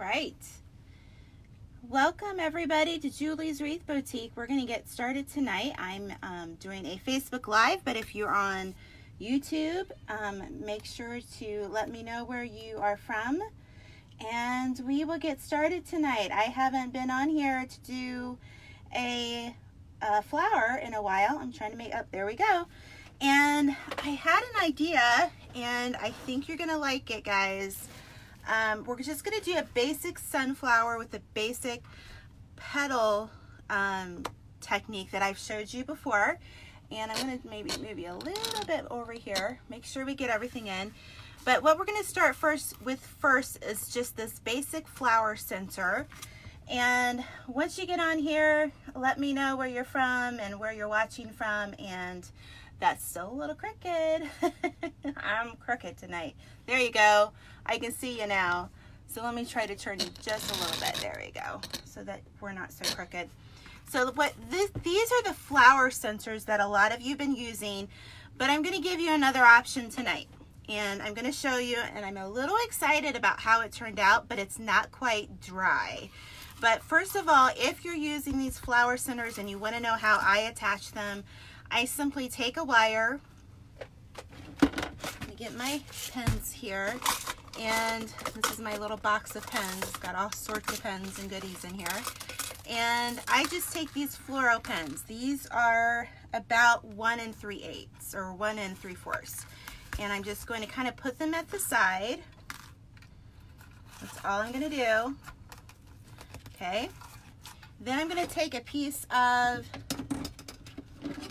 right. Welcome everybody to Julie's Wreath Boutique. We're going to get started tonight. I'm doing a Facebook Live, but if you're on YouTube, make sure to let me know where you are from, and we will get started tonight. I haven't been on here to do a flower in a while. I'm trying to make up. There we go. And I had an idea, and I think you're going to like it, guys. We're just going to do a basic sunflower with a basic petal technique that I've showed you before. And I'm going to maybe move you a little bit over here. Make sure we get everything in. But what we're going to start first is just this basic flower center. And once you get on here, let me know where you're from and where you're watching from. And that's still a little crooked. I'm crooked tonight. There you go. I can see you now. So let me try to turn you just a little bit. There we go. So that we're not so crooked. So these are the flower sensors that a lot of you have been using, but I'm going to give you another option tonight. And I'm going to show you, and I'm a little excited about how it turned out, but it's not quite dry. But first of all, if you're using these flower centers and you want to know how I attach them, I simply take a wire. Let me get my pens here. And this is my little box of pens. It's got all sorts of pens and goodies in here. And I just take these fluoro pens. These are about 1 3/8 or 1 3/4. And I'm just going to kind of put them at the side. That's all I'm going to do. Okay. Then I'm going to take a piece of,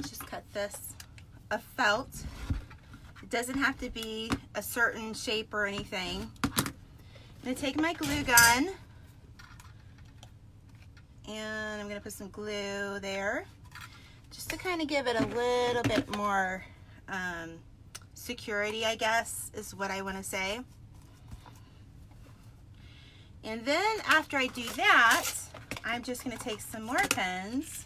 just cut this, of felt. It doesn't have to be a certain shape or anything. I'm going to take my glue gun, and I'm going to put some glue there just to kind of give it a little bit more security, I guess, is what I want to say. And then after I do that, I'm just going to take some more pens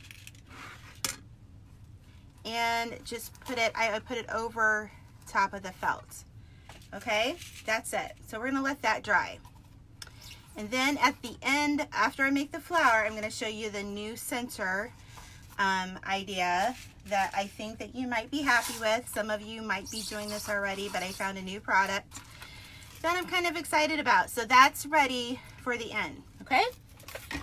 and just put it, I put it over top of the felt. Okay, that's it. So we're going to let that dry. And then at the end, after I make the flower, I'm going to show you the new center idea that I think that you might be happy with. Some of you might be doing this already, but I found a new product that I'm kind of excited about. So that's ready for the end. Okay,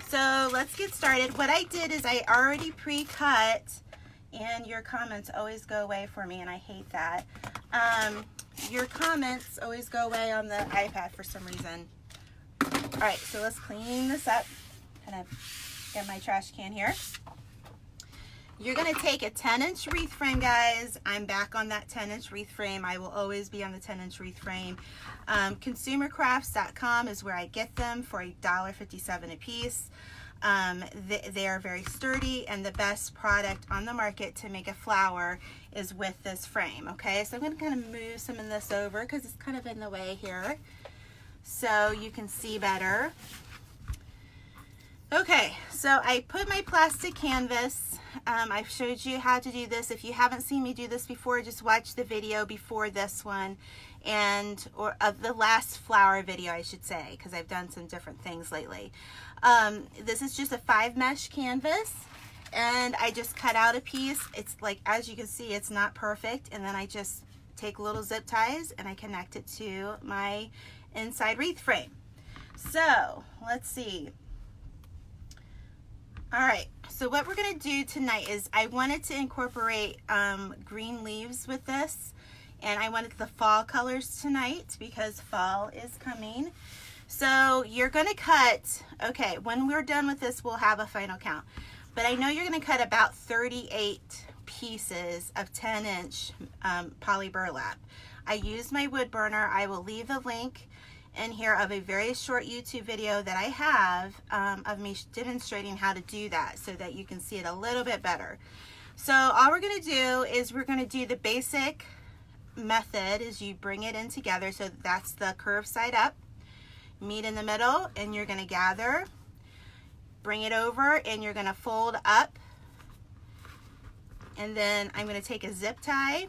so let's get started. What I did is I already pre-cut, and your comments always go away for me, and I hate that. Your comments always go away on the iPad for some reason. All right, so let's clean this up. Kind of get my trash can here. You're going to take a 10-inch wreath frame, guys. I'm back on that 10-inch wreath frame. I will always be on the 10-inch wreath frame. Consumercrafts.com is where I get them for $1.57 a piece. They are very sturdy, and the best product on the market to make a flower is with this frame. Okay, so I'm going to kind of move some of this over because it's kind of in the way here so you can see better. Okay, so I put my plastic canvas. I've showed you how to do this. If you haven't seen me do this before, just watch the video before this one, or the last flower video, I should say, because I've done some different things lately. This is just a 5 mesh canvas, and I just cut out a piece. It's like, as you can see, it's not perfect, and then I just take little zip ties and I connect it to my inside wreath frame. So let's see. All right, so what we're gonna do tonight is I wanted to incorporate green leaves with this, and I wanted the fall colors tonight because fall is coming. So you're gonna cut, okay, when we're done with this, we'll have a final count. But I know you're gonna cut about 38 pieces of 10-inch Poly Burlap. I used my wood burner. I will leave a link in here of a very short YouTube video that I have of me demonstrating how to do that so that you can see it a little bit better. So all we're going to do is we're going to do the basic method is you bring it in together. So that's the curved side up, meet in the middle, and you're going to gather, bring it over, and you're going to fold up, and then I'm going to take a zip tie,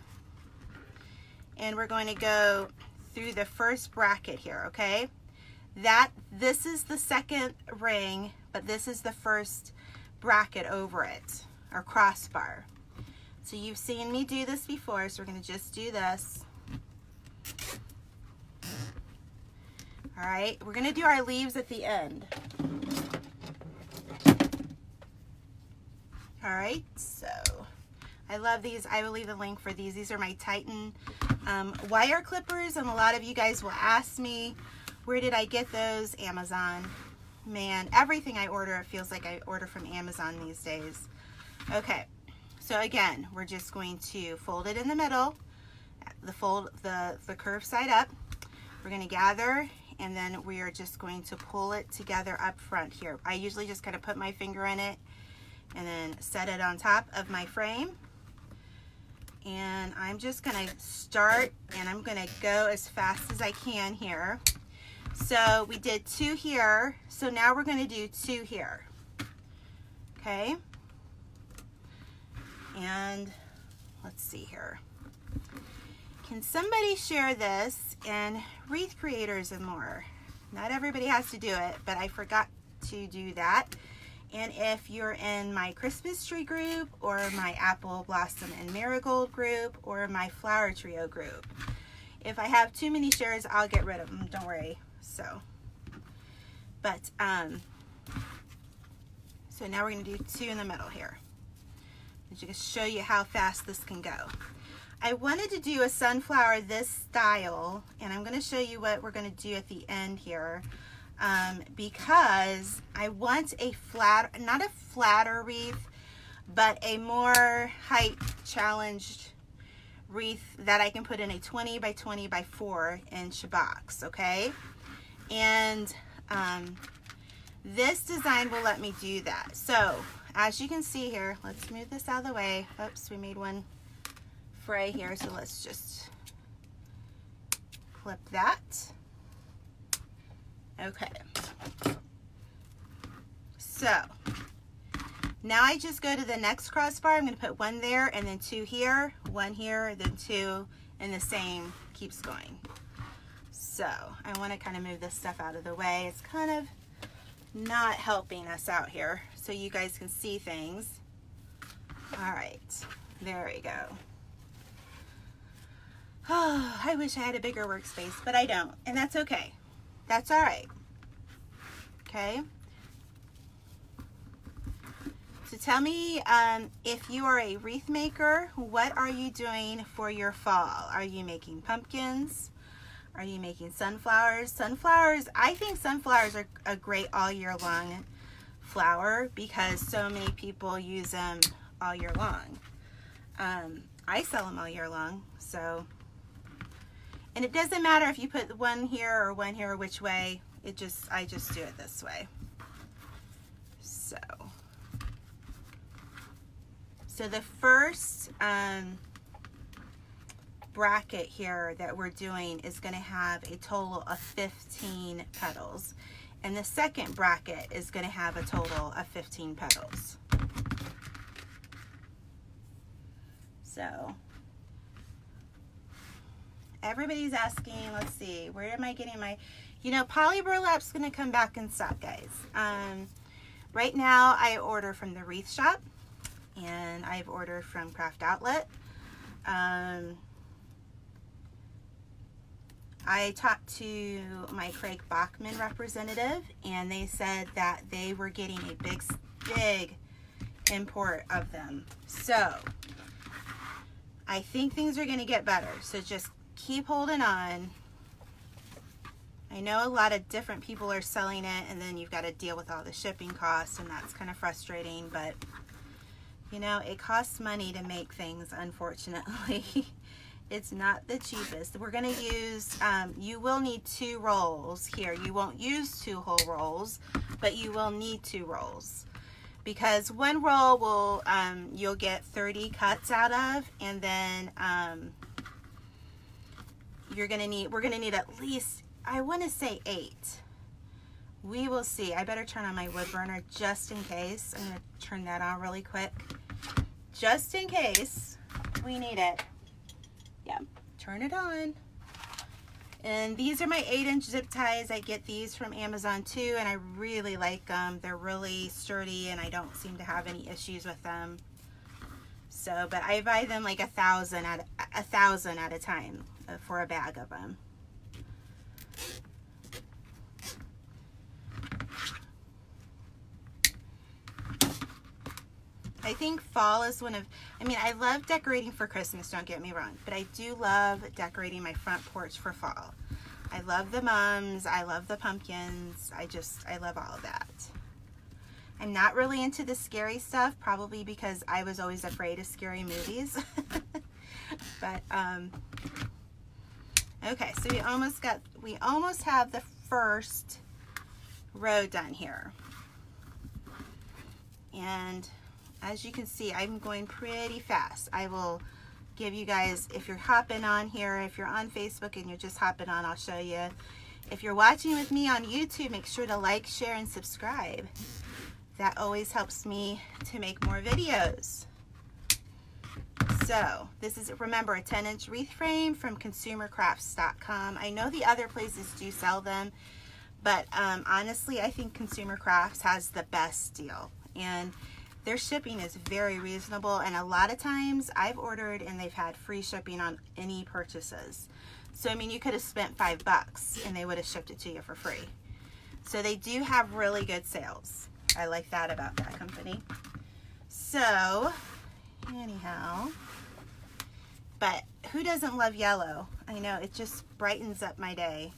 and we're going to go through the first bracket here, okay? This is the second ring, but this is the first bracket over it, or crossbar. So you've seen me do this before, so we're going to just do this. All right, we're going to do our leaves at the end. All right, so I love these. I will leave a link for these. These are my Titan wire clippers, and a lot of you guys will ask me, where did I get those? Amazon. Man, everything I order, it feels like I order from Amazon these days. Okay, so again, we're just going to fold it in the middle, the curved side up. We're going to gather, and then we are just going to pull it together up front here. I usually just kind of put my finger in it and then set it on top of my frame. And I'm just going to start, and I'm going to go as fast as I can here. So we did 2 here, so now we're going to do 2 here. Okay? And let's see here. Can somebody share this in Wreath Creators and More? Not everybody has to do it, but I forgot to do that. And if you're in my Christmas tree group, or my Apple Blossom and Marigold group, or my Flower Trio group, if I have too many shares, I'll get rid of them. Don't worry. So now we're going to do 2 in the middle here. Just show you how fast this can go. I wanted to do a sunflower this style, and I'm going to show you what we're going to do at the end here, because I want a flat, not a flatter wreath, but a more height challenged wreath that I can put in a 20 by 20 by 4 inch box. Okay, and this design will let me do that. So as you can see here, let's move this out of the way. Oops, we made one fray here, so let's just clip that. Okay, so now I just go to the next crossbar. I'm going to put 1 there, and then 2 here, 1 here, then 2, and the same keeps going. So I want to kind of move this stuff out of the way. It's kind of not helping us out here, so you guys can see things. All right, there we go. Oh, I wish I had a bigger workspace, but I don't, and that's okay. That's all right. Okay. So tell me, if you are a wreath maker, what are you doing for your fall? Are you making pumpkins? Are you making sunflowers? Sunflowers, I think sunflowers are a great all year long flower because so many people use them all year long. I sell them all year long, so, and it doesn't matter if you put 1 here or 1 here, which way, I just do it this way. So the first bracket here that we're doing is going to have a total of 15 petals, and the second bracket is going to have a total of 15 petals. So everybody's asking, let's see, where am I getting my, Poly Burlap's going to come back in stock, guys. Right now I order from the Wreath Shop, and I've ordered from Craft Outlet. I talked to my Craig Bachman representative, and they said that they were getting a big import of them. So I think things are going to get better. So just keep holding on. I know a lot of different people are selling it, and then you've got to deal with all the shipping costs, and that's kind of frustrating, but it costs money to make things, unfortunately. It's not the cheapest. We're going to use, you will need 2 rolls here. You won't use 2 whole rolls, but you will need 2 rolls. Because 1 roll will, you'll get 30 cuts out of, and then we're going to need at least, I want to say 8. We will see. I better turn on my wood burner just in case. I'm going to turn that on really quick. Just in case we need it. Yeah, turn it on. And these are my 8-inch zip ties. I get these from Amazon too, and I really like them. They're really sturdy and I don't seem to have any issues with them. So, but I buy them like 1,000 at a time for a bag of them. I think fall is one of, I mean, I love decorating for Christmas, don't get me wrong, but I do love decorating my front porch for fall. I love the mums, I love the pumpkins, I love all of that. I'm not really into the scary stuff, probably because I was always afraid of scary movies. But, okay, so we almost have the first row done here. And as you can see, I'm going pretty fast. I will give you guys, if you're hopping on here, if you're on Facebook and you're just hopping on, I'll show you. If you're watching with me on YouTube, make sure to like, share, and subscribe. That always helps me to make more videos. So this is, remember, a 10-inch wreath frame from consumercrafts.com. I know the other places do sell them, but honestly, I think Consumer Crafts has the best deal. And their shipping is very reasonable, and a lot of times I've ordered and they've had free shipping on any purchases. So I mean, you could have spent $5 and they would have shipped it to you for free. So they do have really good sales. I like that about that company. So anyhow, but who doesn't love yellow? I know, it just brightens up my day.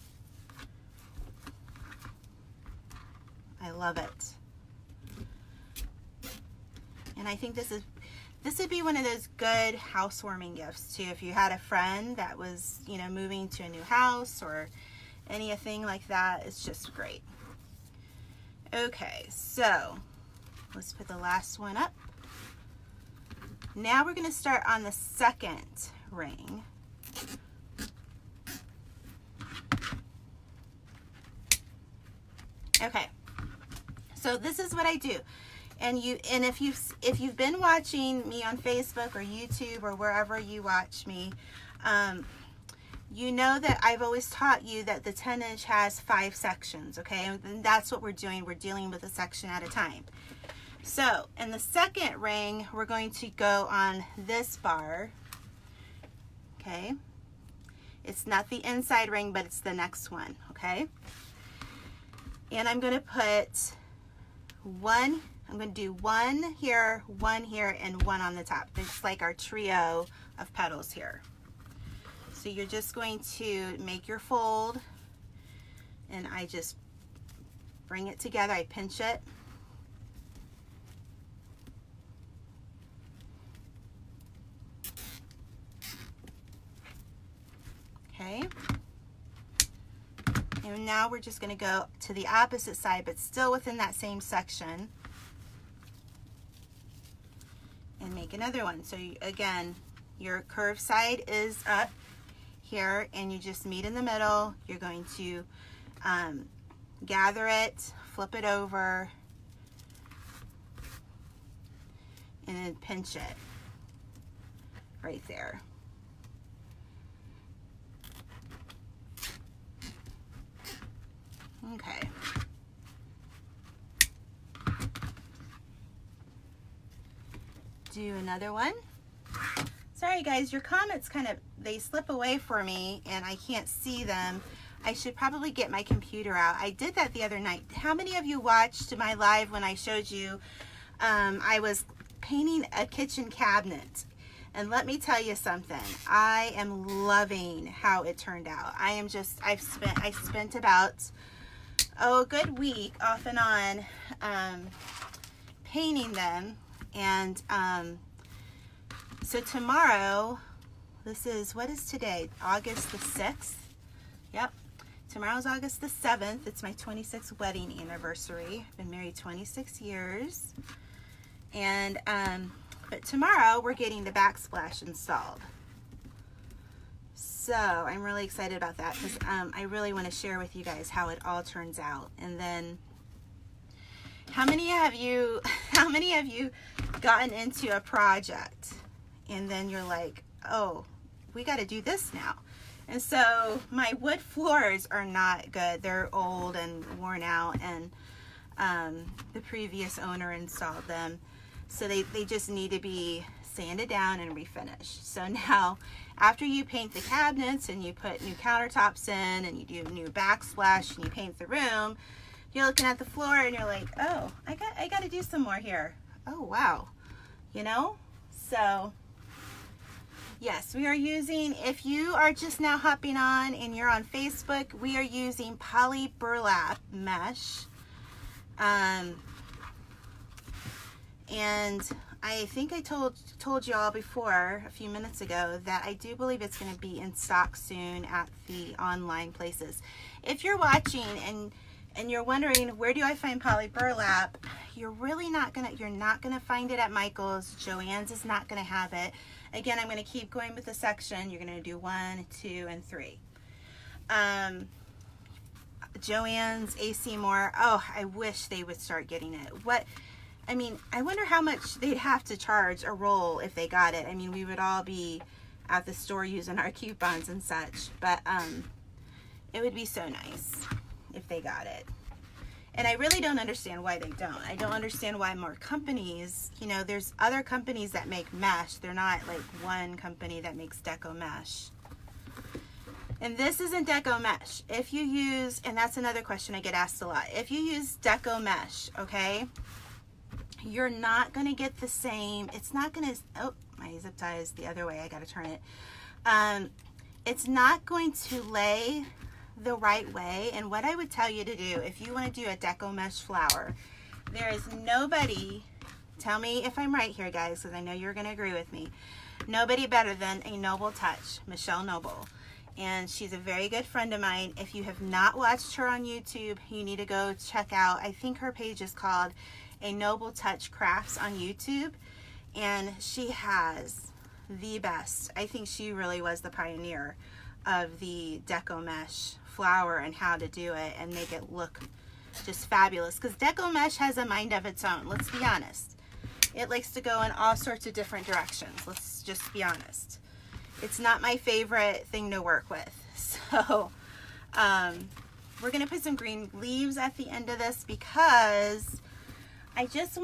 I love it. And I think this would be one of those good housewarming gifts too. If you had a friend that was, you know, moving to a new house or anything like that, it's just great. Okay, so let's put the last one up. Now we're going to start on the second ring. Okay, so this is what I do. And if you've been watching me on Facebook or YouTube or wherever you watch me, you know that I've always taught you that the 10-inch has 5 sections, okay? And that's what we're doing. We're dealing with a section at a time. So in the second ring, we're going to go on this bar, okay? It's not the inside ring, but it's the next one, okay? And I'm going to put one. I'm going to do one here, and one on the top. It's like our trio of petals here. So you're just going to make your fold, and I just bring it together. I pinch it. Okay. And now we're just going to go to the opposite side, but still within that same section. And make another one. So you, again, your curved side is up here, and you just meet in the middle. You're going to gather it, flip it over, and then pinch it right there. Okay. Do another one. Sorry guys, your comments they slip away for me and I can't see them. I should probably get my computer out. I did that the other night. How many of you watched my live when I showed you I was painting a kitchen cabinet? And let me tell you something, I am loving how it turned out. I spent about a good week off and on painting them. And so tomorrow, what is today? August the 6th. Yep. Tomorrow's August the 7th. It's my 26th wedding anniversary. I've been married 26 years. And, but tomorrow we're getting the backsplash installed. So I'm really excited about that because I really want to share with you guys how it all turns out. And then how many of you gotten into a project and then you're like, oh, we got to do this now. And so my wood floors are not good. They're old and worn out, and the previous owner installed them. So they just need to be sanded down and refinished. So now, after you paint the cabinets and you put new countertops in and you do new backsplash and you paint the room, you're looking at the floor and you're like, oh, I got to do some more here. Oh, wow. You know? So yes, we are using, if you are just now hopping on and you're on Facebook, we are using Poly Burlap mesh. And I think I told you all before a few minutes ago that I do believe it's going to be in stock soon at the online places. If you're watching and you're wondering, where do I find Poly Burlap, you're not gonna find it at Michael's. JoAnns is not gonna have it. Again, I'm gonna keep going with the section. You're gonna do 1, 2, and 3. JoAnns, AC Moore. Oh, I wish they would start getting it. I wonder how much they'd have to charge a roll if they got it. I mean, we would all be at the store using our coupons and such, but it would be so nice if they got it. And I really don't understand why they don't. I don't understand why more companies, you know, there's other companies that make mesh. They're not like one company that makes deco mesh. And this isn't deco mesh. If you use, and that's another question I get asked a lot. If you use deco mesh, okay, you're not going to get the same, it's not going to, oh, my zip tie is the other way. I got to turn it. It's not going to lay the right way. And what I would tell you to do if you want to do a deco mesh flower, there is nobody, tell me if I'm right here guys, because I know you're going to agree with me, nobody better than a Noble Touch, Michelle Noble. And she's a very good friend of mine. If you have not watched her on YouTube, you need to go check out, I think her page is called A Noble Touch Crafts on YouTube, and she has the best, I think she really was the pioneer of the deco mesh flower and how to do it and make it look just fabulous, because deco mesh has a mind of its own. Let's be honest, it likes to go in all sorts of different directions. Let's just be honest, it's not my favorite thing to work with. So we're gonna put some green leaves at the end of this because I just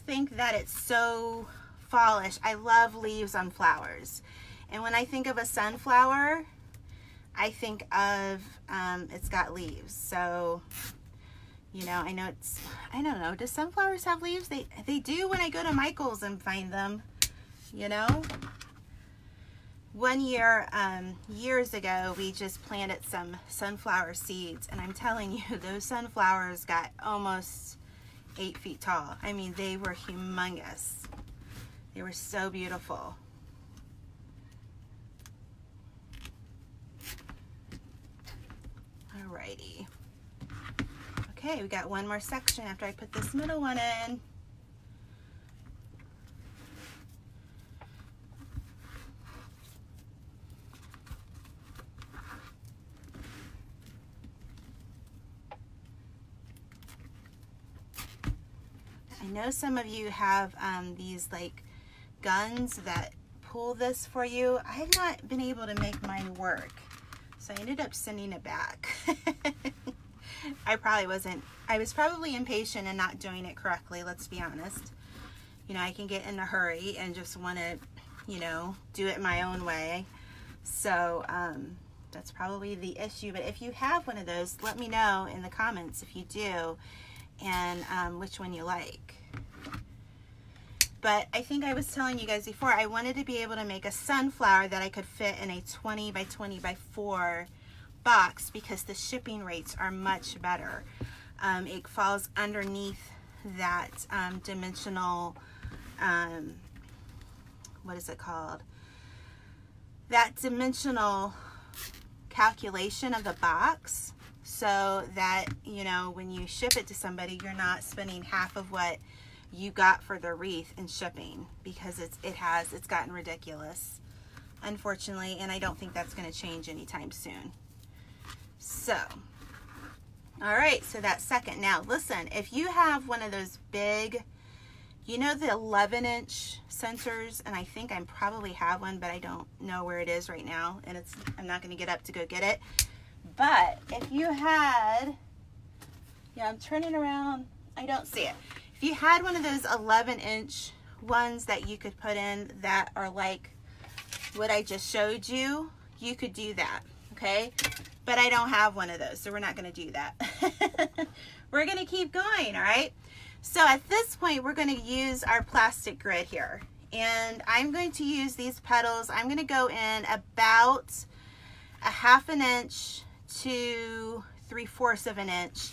think that it's so fallish. I love leaves on flowers. And when I think of a sunflower, I think of, it's got leaves. So, you know, I don't know, do sunflowers have leaves? They do when I go to Michael's and find them, you know? One year, years ago, we just planted some sunflower seeds. And I'm telling you, those sunflowers got almost 8 feet tall. I mean, they were humongous. They were so beautiful. Alrighty. Okay, we got one more section after I put this middle one in. I know some of you have these like guns that pull this for you. I've not been able to make mine work, so I ended up sending it back. I was probably impatient and not doing it correctly, let's be honest. You know, I can get in a hurry and just want to, you know, do it my own way. So that's probably the issue. But if you have one of those, let me know in the comments if you do, and which one you like. But I think I was telling you guys before, I wanted to be able to make a sunflower that I could fit in a 20 by 20 by 4 box, because the shipping rates are much better. It falls underneath that dimensional, what is it called? That dimensional calculation of the box, so that, you know, when you ship it to somebody, you're not spending half of what you got for the wreath in shipping, because it's gotten ridiculous, unfortunately, and I don't think that's going to change anytime soon. So, all right, so that's second. Now listen, if you have one of those big, You know the 11-inch centers, and I think I probably have one, but I don't know where it is right now, and I'm not going to get up to go get it. But if you had, yeah, I'm turning around, I don't see it. If you had one of those 11-inch ones that you could put in that are like what I just showed you, you could do that, okay? But I don't have one of those, so we're not going to do that. We're going to keep going, all right? So at this point, we're going to use our plastic grid here. And I'm going to use these petals. I'm going to go in about a 1/2 inch to 3/4 of an inch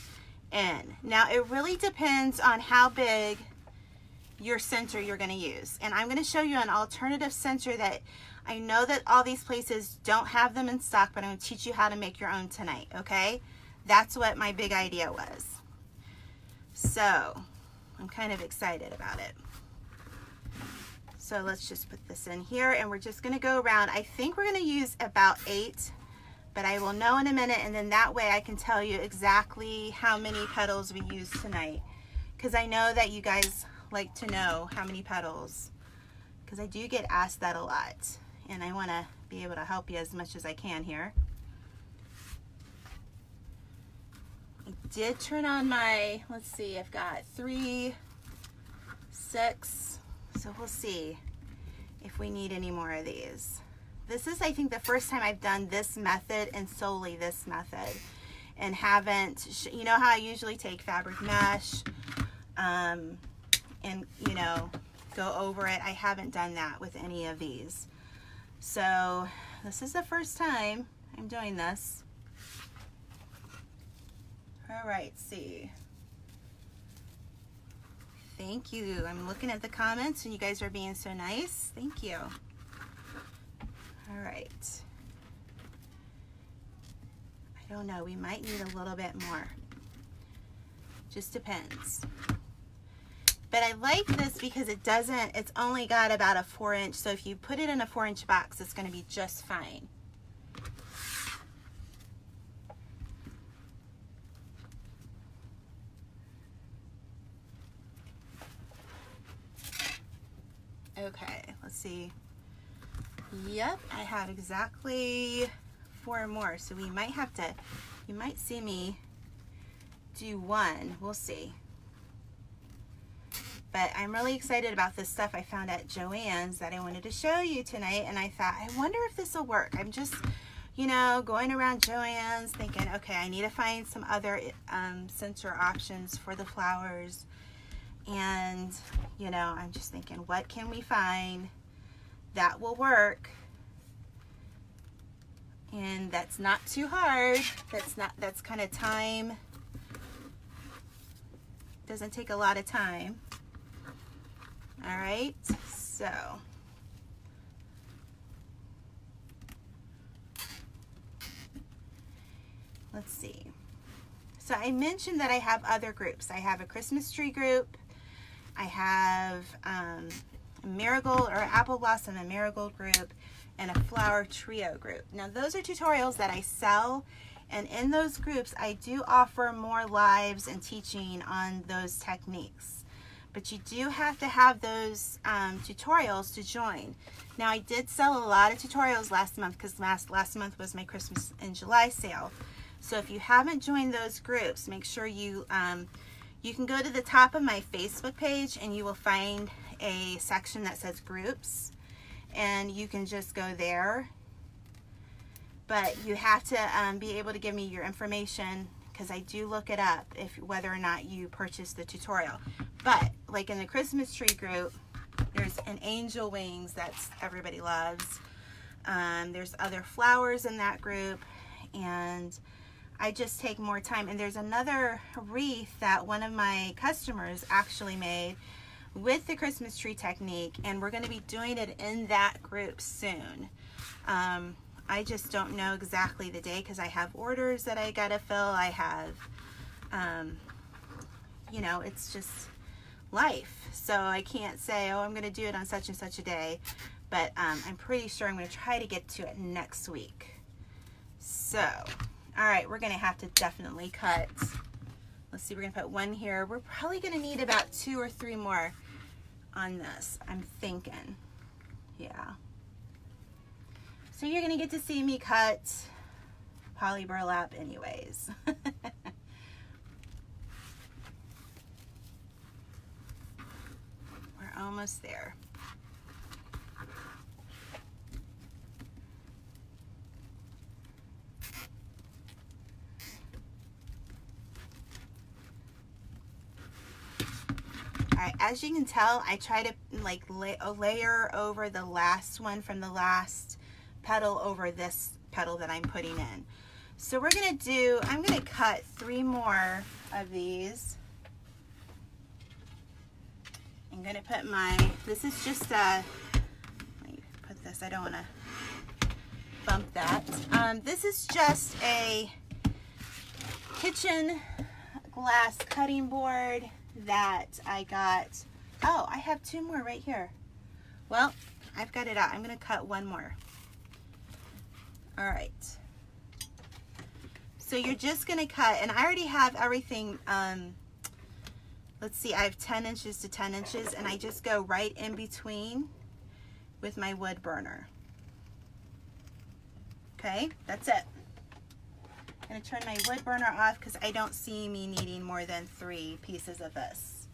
in. Now, it really depends on how big your center you're going to use. And I'm going to show you an alternative center that I know that all these places don't have them in stock, but I'm going to teach you how to make your own tonight, okay? That's what my big idea was. So I'm kind of excited about it. So let's just put this in here, and we're just going to go around. I think we're going to use about 8, but I will know in a minute, and then that way I can tell you exactly how many petals we use tonight, because I know that you guys like to know how many petals, because I do get asked that a lot, and I want to be able to help you as much as I can here. I did turn on my, let's see, I've got 3, 6, so we'll see if we need any more of these. This is, I think, the first time I've done this method and solely this method, and haven't, you know how I usually take fabric mesh and, you know, go over it. I haven't done that with any of these. So this is the first time I'm doing this. All right, see. Thank you. I'm looking at the comments and you guys are being so nice. Thank you. All right. I don't know, we might need a little bit more. Just depends. But I like this because it's only got about a 4-inch, so if you put it in a 4-inch box, it's going to be just fine. Okay, let's see. Yep, I have exactly 4 more, so we might have to, you might see me do 1. We'll see. But I'm really excited about this stuff I found at JoAnns that I wanted to show you tonight, and I thought, I wonder if this will work. I'm just, you know, going around JoAnns thinking, okay, I need to find some other center options for the flowers. And, you know, I'm just thinking, what can we find that will work? And that's not too hard. That's kind of time. Doesn't take a lot of time. All right, so let's see. So I mentioned that I have other groups. I have a Christmas tree group. I have a marigold or apple blossom and marigold group, and a flower trio group. Now those are tutorials that I sell, and in those groups I do offer more lives and teaching on those techniques. But you do have to have those tutorials to join. Now I did sell a lot of tutorials last month because last month was my Christmas in July sale. So if you haven't joined those groups, make sure you can go to the top of my Facebook page and you will find a section that says groups, and you can just go there. But you have to be able to give me your information, because I do look it up whether or not you purchase the tutorial. But like in the Christmas tree group, there's an angel wings that everybody loves. There's other flowers in that group, and I just take more time. And there's another wreath that one of my customers actually made with the Christmas tree technique, and we're going to be doing it in that group soon. I just don't know exactly the day because I have orders that I gotta fill. I have, you know, it's just life. So I can't say, oh, I'm gonna do it on such and such a day, but I'm pretty sure I'm gonna try to get to it next week. So, all right, we're gonna have to definitely cut. Let's see, we're gonna put 1 here. We're probably gonna need about 2 or 3 more. on this, I'm thinking. Yeah. So you're gonna get to see me cut poly burlap anyways. We're almost there. Alright, as you can tell, I try to like layer over the last one from the last petal over this petal that I'm putting in. So we're gonna do, I'm gonna cut 3 more of these. I'm gonna put my, this is just a, let me put this, I don't wanna bump that. This is just a kitchen glass cutting board that I got. Oh, I have 2 more right here. Well, I've got it out. I'm gonna cut 1 more. All right. So you're just gonna cut, and I already have everything, let's see, I have 10 inches to 10 inches, and I just go right in between with my wood burner. Okay, that's it. I'm gonna turn my wood burner off because I don't see me needing more than 3 pieces of this.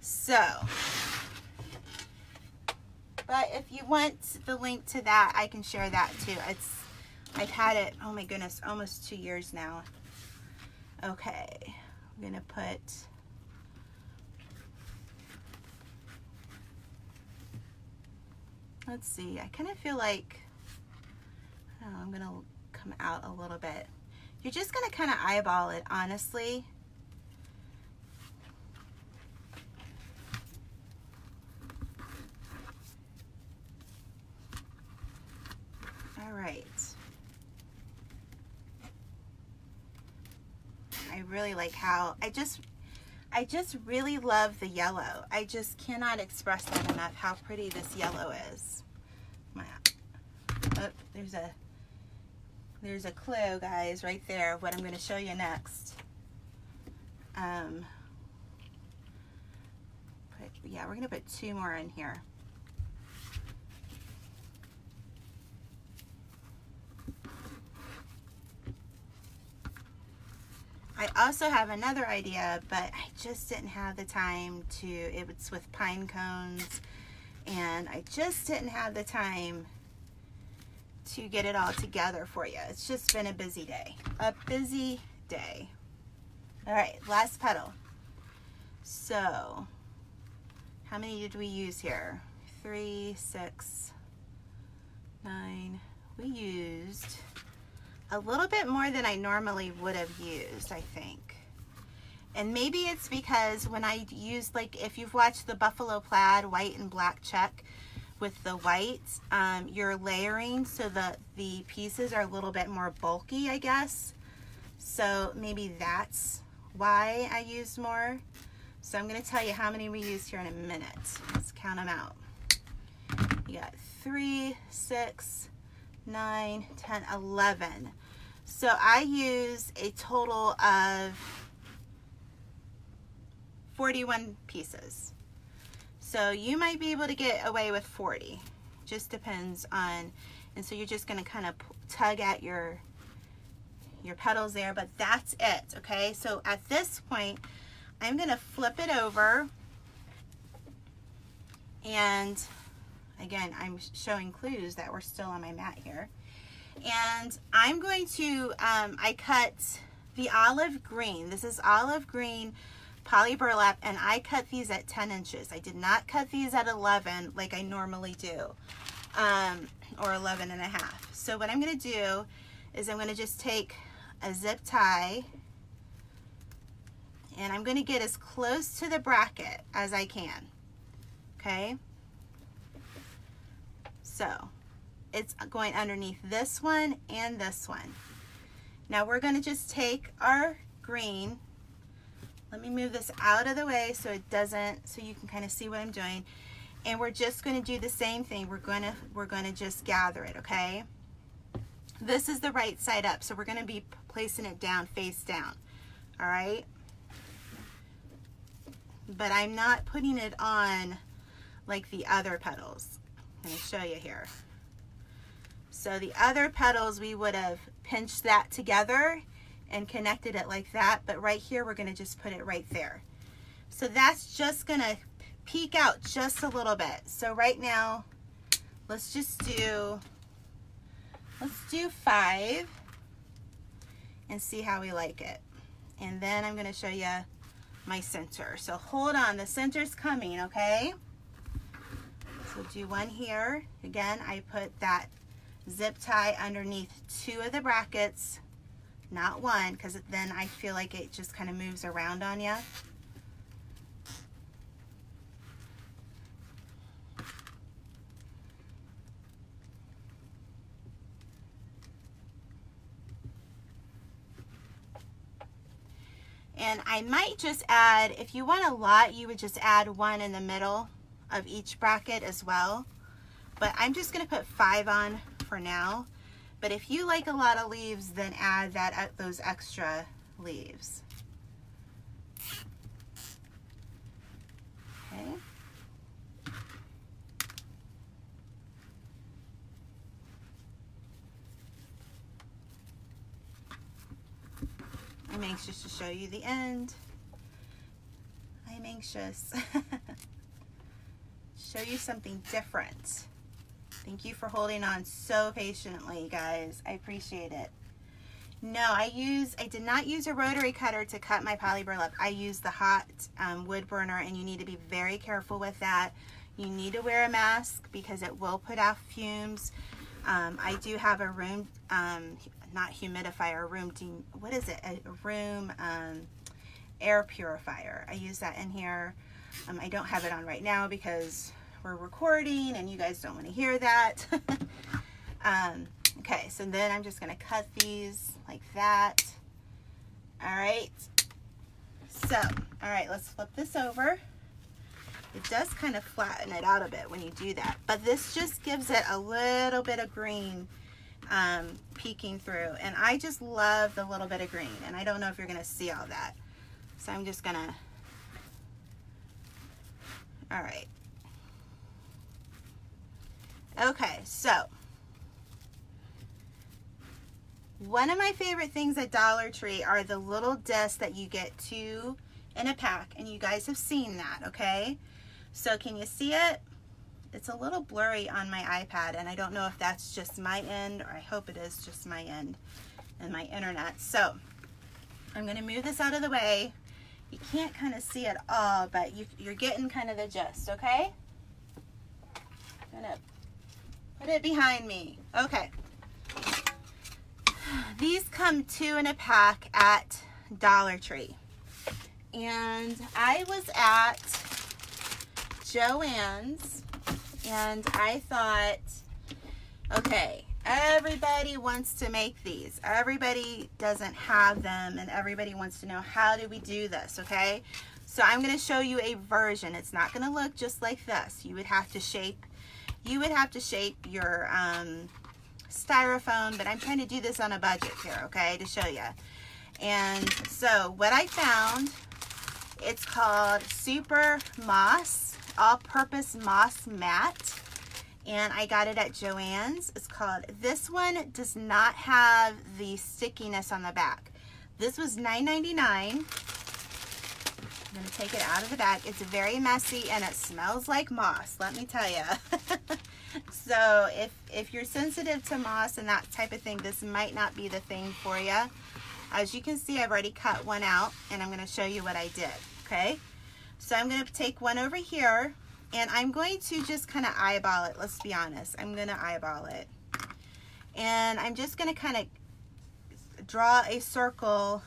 So, but if you want the link to that, I can share that too. I've had it, oh my goodness, almost 2 years now. Okay, I'm gonna put, let's see, I kind of feel like, oh, I'm gonna come out a little bit. You're just gonna kind of eyeball it, honestly. All right. I really like how, I just really love the yellow. I just cannot express that enough, how pretty this yellow is. Oh, there's a clue, guys, right there of what I'm going to show you next. Yeah, we're going to put 2 more in here. I also have another idea, but I just didn't have the time to, it was with pine cones, and I just didn't have the time to get it all together for you. It's just been a busy day. A busy day. All right, last petal. So, how many did we use here? 3, 6, 9. We used a little bit more than I normally would have used, I think. And maybe it's because when I use, like, if you've watched the buffalo plaid white and black check, with the white, you're layering so that the pieces are a little bit more bulky, I guess. So maybe that's why I used more. So I'm gonna tell you how many we used here in a minute. Let's count them out. You got 3, 6, 9, 10, 11. So I use a total of 41 pieces. So you might be able to get away with 40. Just depends on, and so you're just gonna kind of tug at your petals there, but that's it, okay? So at this point, I'm gonna flip it over, and again, I'm showing clues that we're still on my mat here. And I'm going to, I cut the olive green. This is olive green poly burlap, and I cut these at 10 inches. I did not cut these at 11 like I normally do, or 11 and a half. So what I'm going to do is I'm going to just take a zip tie, and I'm going to get as close to the bracket as I can, okay? So it's going underneath this one and this one. Now we're going to just take our green. Let me move this out of the way so it doesn't, so you can kind of see what I'm doing. And we're just going to do the same thing. We're going to just gather it, okay? This is the right side up, so we're going to be placing it down, face down. All right? But I'm not putting it on like the other petals. I'm going to show you here. So the other petals, we would have pinched that together and connected it like that, but right here we're going to just put it right there. So that's just going to peek out just a little bit. So right now, let's do 5 and see how we like it. And then I'm going to show you my center. So hold on, the center's coming, okay? So do one here. Again, I put that zip tie underneath 2 of the brackets, not 1, because then I feel like it just kind of moves around on you. And I might just add, if you want a lot, you would just add 1 in the middle of each bracket as well. But I'm just going to put 5 on for now. But if you like a lot of leaves, then add those extra leaves. Okay. I'm anxious to show you the end. I'm anxious. Show you something different. Thank you for holding on so patiently, guys. I appreciate it. No, I did not use a rotary cutter to cut my Poly Burlap. I used the hot wood burner, and you need to be very careful with that. You need to wear a mask because it will put out fumes. I do have a room, not humidifier, room air purifier. I use that in here. I don't have it on right now because we're recording and you guys don't want to hear that. Okay, so then I'm just going to cut these like that. All right. So, all right, let's flip this over. It does kind of flatten it out a bit when you do that, but this just gives it a little bit of green peeking through, and I just love the little bit of green, and I don't know if you're going to see all that. So I'm just going to, all right. Okay, so one of my favorite things at Dollar Tree are the little discs that you get 2 in a pack, and you guys have seen that, okay? So can you see it? It's a little blurry on my iPad, and I don't know if that's just my end, or I hope it is just my end and my internet. So I'm going to move this out of the way. You can't kind of see it all, but you're getting kind of the gist, okay? I'm going to put it behind me. Okay. These come 2 in a pack at Dollar Tree. And I was at JoAnns, and I thought, okay, everybody wants to make these. Everybody doesn't have them, and everybody wants to know, how do we do this, okay? So I'm going to show you a version. It's not going to look just like this. You would have to shape your styrofoam, but I'm trying to do this on a budget here, okay, to show you. And so what I found, it's called Super Moss, all-purpose moss mat, and I got it at JoAnns. It's called, this one does not have the stickiness on the back. This was $9.99. I'm going to take it out of the bag. It's very messy and it smells like moss, let me tell you. So if you're sensitive to moss and that type of thing, this might not be the thing for you. As you can see, I've already cut one out, and I'm going to show you what I did, okay? So I'm going to take one over here, and I'm going to just kind of eyeball it. Let's be honest. I'm going to eyeball it. And I'm just going to kind of draw a circle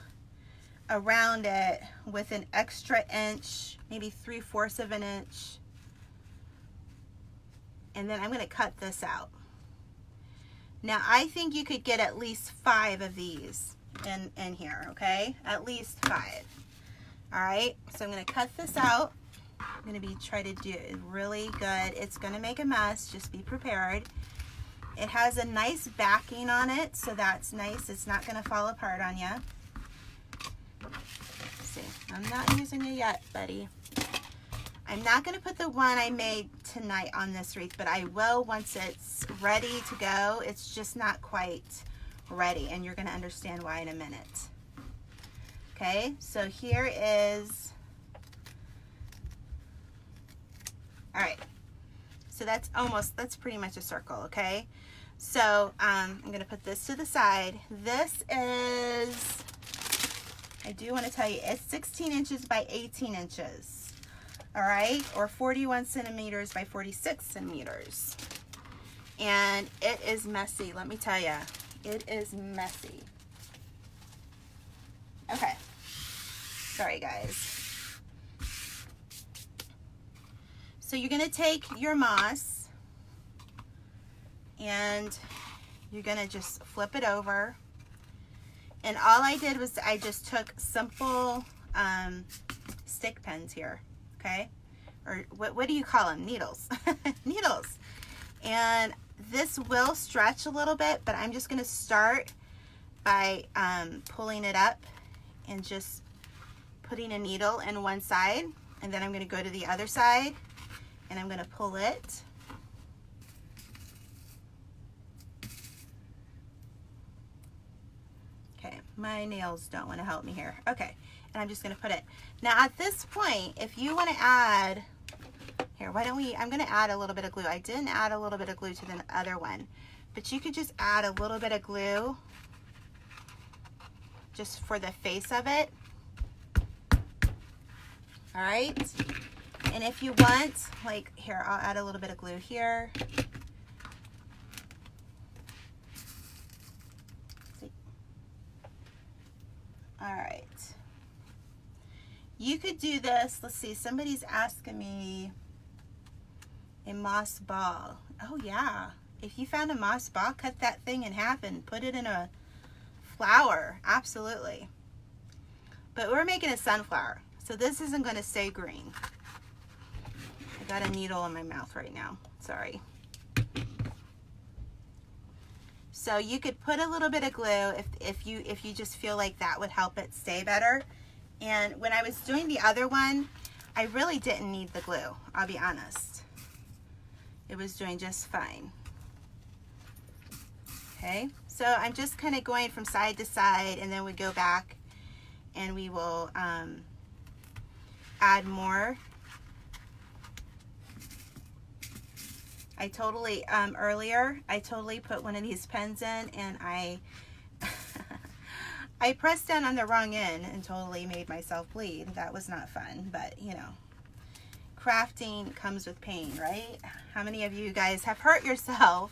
around it with an extra inch, maybe 3/4 of an inch. And then I'm going to cut this out. Now, I think you could get at least 5 of these in here, okay? At least 5. All right, so I'm going to cut this out. I'm going to try to do it really good. It's going to make a mess. Just be prepared. It has a nice backing on it, so that's nice. It's not going to fall apart on you. See, I'm not using it yet, buddy. I'm not going to put the one I made tonight on this wreath, but I will once it's ready to go. It's just not quite ready, and you're going to understand why in a minute. Okay, so here is, all right, so that's pretty much a circle, okay? So I'm going to put this to the side. This is, I do want to tell you, it's 16 inches by 18 inches, all right? Or 41 centimeters by 46 centimeters. And it is messy, let me tell you. It is messy. Okay. Sorry, guys. So you're going to take your moss and you're going to just flip it over. And all I did was I just took simple stick pins here, okay? Or what do you call them? Needles. Needles. And this will stretch a little bit, but I'm just going to start by pulling it up and just putting a needle in one side, and then I'm going to go to the other side and I'm going to pull it. Okay, my nails don't want to help me here. Okay, and I'm just going to put it. Now at this point, if you want to add, here, why don't we, I'm going to add a little bit of glue. I didn't add a little bit of glue to the other one, but you could just add a little bit of glue just for the face of it. All right, and if you want, like here, I'll add a little bit of glue here. All right, you could do this. Let's see, somebody's asking me a moss ball. Oh yeah, if you found a moss ball, cut that thing in half and put it in a flower. Absolutely. But we're making a sunflower, so this isn't going to stay green. I got a needle in my mouth right now. Sorry. So you could put a little bit of glue if you just feel like that would help it stay better. And when I was doing the other one, I really didn't need the glue, I'll be honest. It was doing just fine. Okay, so I'm just kind of going from side to side, and then we go back and we will add more. I totally, earlier, I totally put one of these pens in, and I I pressed down on the wrong end and totally made myself bleed. That was not fun, but you know, crafting comes with pain, right? How many of you guys have hurt yourself,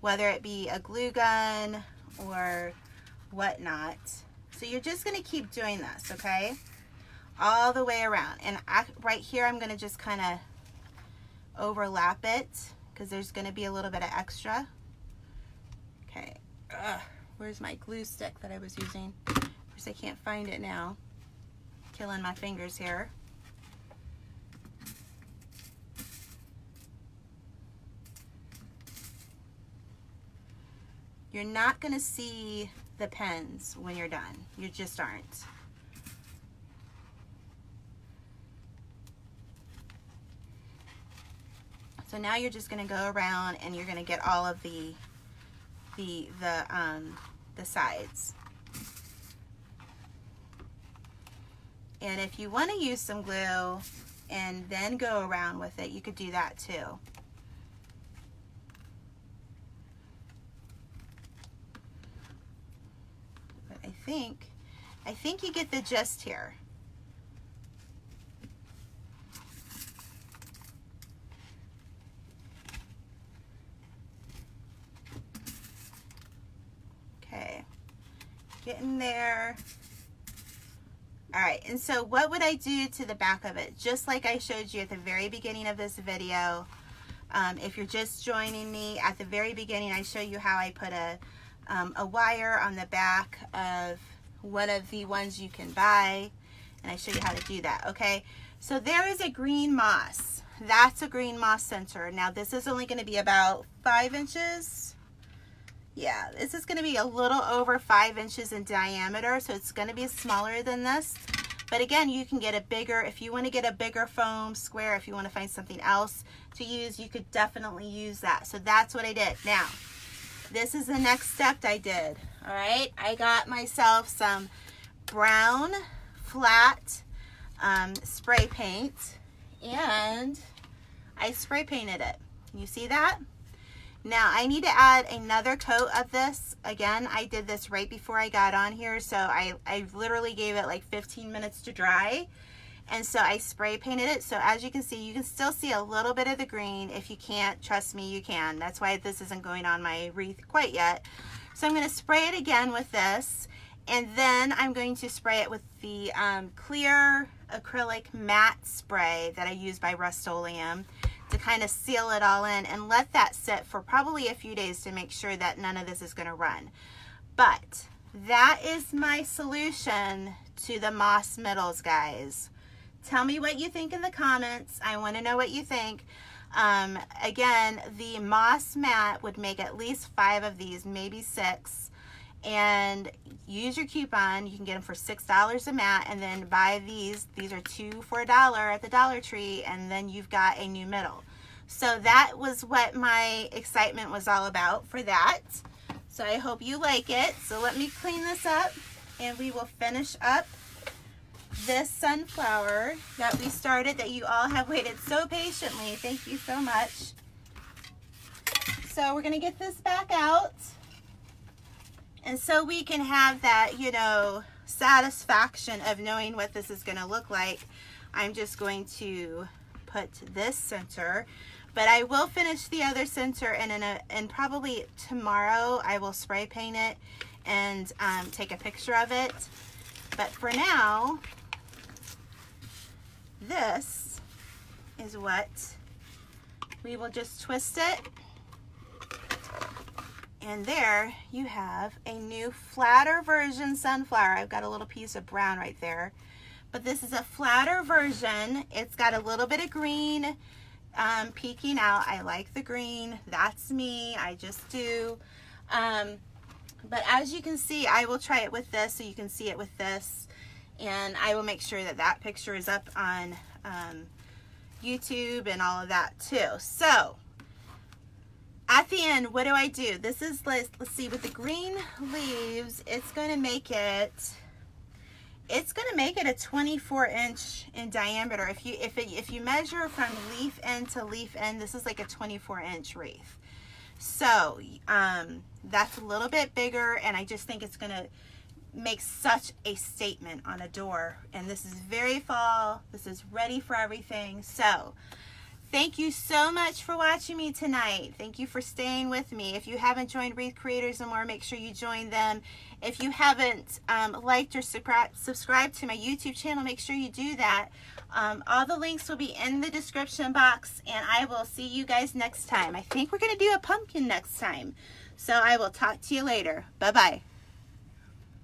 whether it be a glue gun or whatnot? So you're just gonna keep doing this, okay? All the way around. And right here, I'm gonna just kind of overlap it because there's gonna be a little bit of extra. Okay, where's my glue stick that I was using? Of course, I can't find it now. Killing my fingers here. You're not gonna see the pens when you're done. You just aren't. So now you're just gonna go around and you're gonna get all of the sides. And if you want to use some glue and then go around with it, you could do that too. But I think you get the gist here. Okay, getting there. All right, and so what would I do to the back of it? Just like I showed you at the very beginning of this video. If you're just joining me, at the very beginning I show you how I put a wire on the back of one of the ones you can buy, and I show you how to do that, okay? So there is a green moss. That's a green moss center. Now this is only gonna be about 5 inches. Yeah, this is going to be a little over 5 inches in diameter, so it's going to be smaller than this. But again, you can get a bigger, if you want to get a bigger foam square, if you want to find something else to use, you could definitely use that. So that's what I did. Now, this is the next step I did. All right, I got myself some brown flat spray paint, and I spray painted it. You see that? Now I need to add another coat of this. Again, I did this right before I got on here, so I literally gave it like 15 minutes to dry, and so I spray painted it. So as you can see, you can still see a little bit of the green. If you can't, trust me, you can. That's why this isn't going on my wreath quite yet. So I'm going to spray it again with this, and then I'm going to spray it with the clear acrylic matte spray that I use by Rust-Oleum to kind of seal it all in, and let that sit for probably a few days to make sure that none of this is going to run. But that is my solution to the moss middles, guys. Tell me what you think in the comments. I want to know what you think. Again, the moss mat would make at least 5 of these, maybe 6. And use your coupon. You can get them for $6 a mat, and then buy these. These are 2 for $1 at the Dollar Tree, and then you've got a new middle. So that was what my excitement was all about for that. So I hope you like it. So let me clean this up, and we will finish up this sunflower that we started, that you all have waited so patiently. Thank you so much. So we're going to get this back out. And so we can have that, you know, satisfaction of knowing what this is going to look like. I'm just going to put this center, but I will finish the other center, and probably tomorrow I will spray paint it and take a picture of it. But for now, this is what we will just twist it. And there you have a new flatter version sunflower. I've got a little piece of brown right there, but this is a flatter version. It's got a little bit of green peeking out. I like the green. That's me. I just do. But as you can see, I will try it with this so you can see it with this. And I will make sure that that picture is up on YouTube and all of that too. So at the end, what do? This is, let's see, with the green leaves, it's going to make it a 24-inch in diameter. If you measure from leaf end to leaf end, this is like a 24-inch wreath. So that's a little bit bigger, and I just think it's going to make such a statement on a door. And this is very fall. This is ready for everything. So thank you so much for watching me tonight. Thank you for staying with me. If you haven't joined Wreath Creators no more, make sure you join them. If you haven't liked or subscribed to my YouTube channel, make sure you do that. All the links will be in the description box, and I will see you guys next time. I think we're going to do a pumpkin next time. So I will talk to you later. Bye-bye.